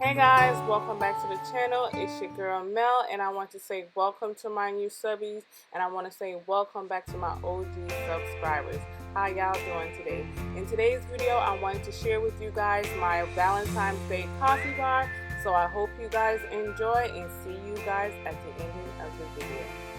Hey guys, welcome back to the channel. It's your girl Mel, and I want to say welcome to my new subbies, and I want to say welcome back to my OG subscribers. How y'all doing today? In today's video, I wanted to share with you guys my Valentine's Day coffee bar, so I hope you guys enjoy and see you guys at the ending of the video.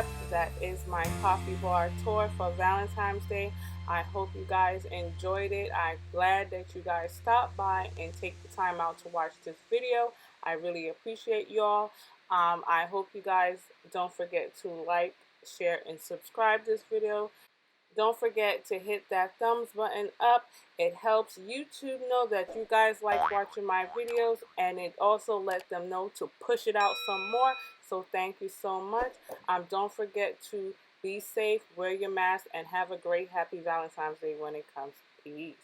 wrap. That is my coffee bar tour for Valentine's Day. I hope you guys enjoyed it. I'm glad that you guys stopped by and take the time out to watch this video. I really appreciate y'all. I hope you guys don't forget to like, share, and subscribe this video. Don't forget to hit that thumbs button up. It helps YouTube know that you guys like watching my videos, and it also lets them know to push it out some more. So thank you so much. Don't forget to be safe, wear your mask, and have a great happy Valentine's Day when it comes. Peace.